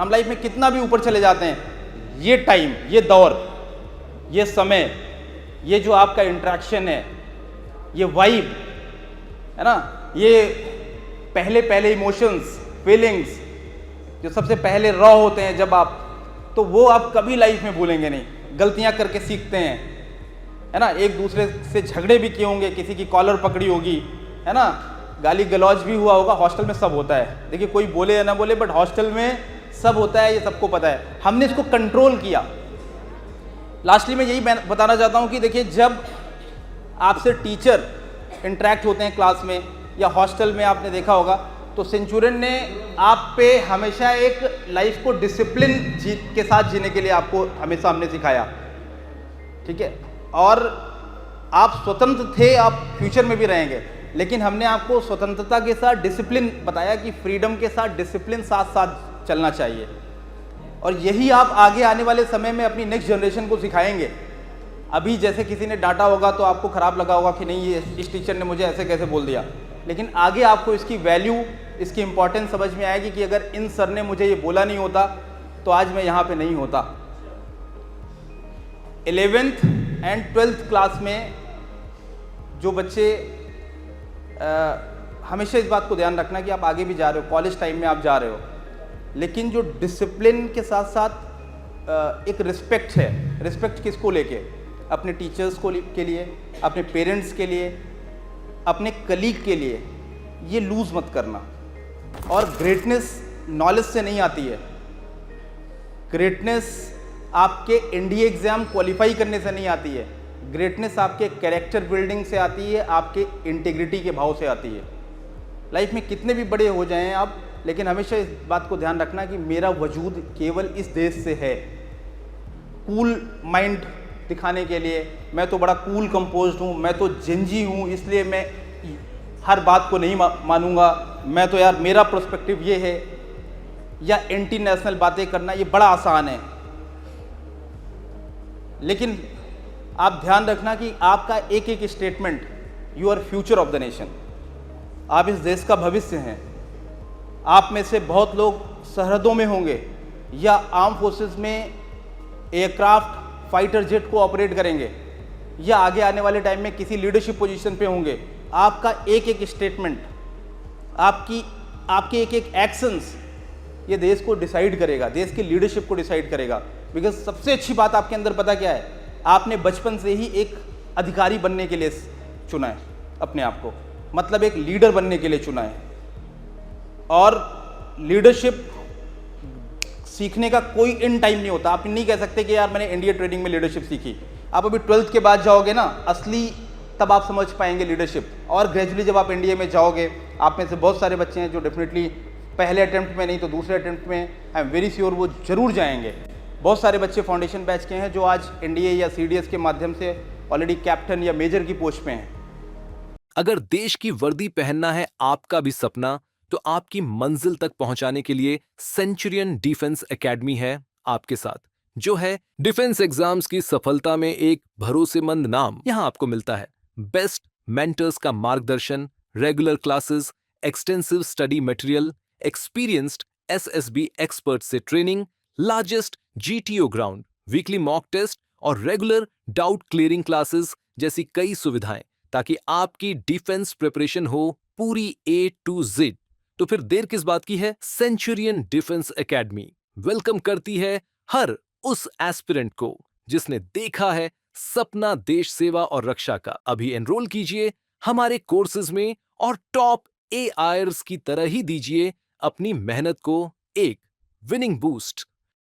हम लाइफ में कितना भी ऊपर चले जाते हैं, ये टाइम, ये दौर, ये समय, ये जो आपका इंटरेक्शन है, ये वाइब है ना, ये पहले पहले इमोशंस, फीलिंग्स जो सबसे पहले रॉ होते हैं जब आप, तो वो आप कभी लाइफ में भूलेंगे नहीं। गलतियां करके सीखते हैं, है ना, एक दूसरे से झगड़े भी किए होंगे, किसी की कॉलर पकड़ी होगी, है ना, गाली गलौज भी हुआ होगा। हॉस्टल में सब होता है, देखिए कोई बोले या ना बोले, बट हॉस्टल में सब होता है, ये सबको पता है। हमने इसको कंट्रोल किया। लास्टली मैं यही बताना चाहता हूँ कि देखिए, जब आपसे टीचर इंटरेक्ट होते हैं क्लास में या हॉस्टल में, आपने देखा होगा, तो सेंचुरियन ने आप पे हमेशा एक लाइफ को डिसिप्लिन के साथ जीने के लिए आपको हमेशा हमने सिखाया, ठीक है। और आप स्वतंत्र थे, आप फ्यूचर में भी रहेंगे, लेकिन हमने आपको स्वतंत्रता के साथ डिसिप्लिन बताया कि फ्रीडम के साथ डिसिप्लिन साथ साथ चलना चाहिए। और यही आप आगे आने वाले समय में अपनी नेक्स्ट जनरेशन को सिखाएंगे। अभी जैसे किसी ने डांटा होगा तो आपको खराब लगा होगा कि नहीं, ये इस टीचर ने मुझे ऐसे कैसे बोल दिया, लेकिन आगे आपको इसकी वैल्यू, इसकी इंपॉर्टेंस समझ में आएगी कि अगर इन सर ने मुझे ये बोला नहीं होता तो आज मैं यहाँ पे नहीं होता। 11th एंड 12th क्लास में जो बच्चे, हमेशा इस बात को ध्यान रखना कि आप आगे भी जा रहे हो, कॉलेज टाइम में आप जा रहे हो, लेकिन जो डिसिप्लिन के साथ साथ एक रिस्पेक्ट है। रिस्पेक्ट किसको लेके? अपने टीचर्स को के लिए, अपने पेरेंट्स के लिए, अपने कलीग के लिए, ये लूज़ मत करना। और ग्रेटनेस नॉलेज से नहीं आती है, ग्रेटनेस आपके एनडीए एग्ज़ाम क्वालिफाई करने से नहीं आती है, ग्रेटनेस आपके कैरेक्टर बिल्डिंग से आती है, आपके इंटीग्रिटी के भाव से आती है। लाइफ में कितने भी बड़े हो जाएं आप, लेकिन हमेशा इस बात को ध्यान रखना कि मेरा वजूद केवल इस देश से है। कूल माइंड दिखाने के लिए, मैं तो बड़ा कूल कंपोज्ड हूँ, मैं तो जिंजी हूँ, इसलिए मैं हर बात को नहीं मानूंगा, मैं तो यार मेरा पर्सपेक्टिव ये है, या एंटी नेशनल बातें करना, ये बड़ा आसान है। लेकिन आप ध्यान रखना कि आपका एक एक statement, you are future of the nation, आप इस देश का भविष्य हैं। आप में से बहुत लोग सरहदों में होंगे या आर्म फोर्सेस में एयरक्राफ्ट, फाइटर जेट को ऑपरेट करेंगे, या आगे आने वाले टाइम में किसी लीडरशिप पोजीशन पे होंगे। आपका एक एक स्टेटमेंट, आपके एक एक एक्शंस ये देश को डिसाइड करेगा, देश की लीडरशिप को डिसाइड करेगा। बिकॉज सबसे अच्छी बात आपके अंदर पता क्या है, आपने बचपन से ही एक अधिकारी बनने के लिए चुना है अपने आप को, मतलब एक लीडर बनने के लिए चुना है। और लीडरशिप सीखने का कोई इन टाइम नहीं होता। आप नहीं कह सकते कि यार मैंने इंडिया ट्रेनिंग में लीडरशिप सीखी। आप अभी 12th के बाद जाओगे ना असली, तब आप समझ पाएंगे लीडरशिप। और ग्रेजुअली जब आप एनडीए में जाओगे, आप में से बहुत सारे बच्चे हैं जो डेफिनेटली पहले अटेम्प्ट में नहीं तो दूसरे अटेम्प्ट में, आई एम वेरी श्योर वो जरूर जाएंगे। बहुत सारे बच्चे फाउंडेशन बैच के हैं जो आज एनडीए या सीडीएस के माध्यम से ऑलरेडी कैप्टन या मेजर की पोस्ट पे हैं। अगर देश की वर्दी पहनना है आपका भी सपना, तो आपकी मंजिल तक पहुंचाने के लिए सेंचुरियन डिफेंस एकेडमी है आपके साथ, जो है डिफेंस एग्जाम्स की सफलता में एक भरोसेमंद नाम। यहां आपको मिलता है बेस्ट मेंटर्स का मार्गदर्शन, regular classes, extensive study material, experienced SSB expert से training, largest GTO ground, weekly mock test और रेगुलर डाउट क्लियरिंग क्लासेस जैसी कई सुविधाएं, ताकि आपकी डिफेंस प्रिपरेशन हो पूरी A to Z। तो फिर देर किस बात की है? सेंचुरियन डिफेंस एकेडमी वेलकम करती है हर उस एस्पिरेंट को जिसने देखा है सपना देश सेवा और रक्षा का। अभी एनरोल कीजिए हमारे कोर्सेज में और टॉप AIRS की तरह ही दीजिए अपनी मेहनत को एक विनिंग बूस्ट।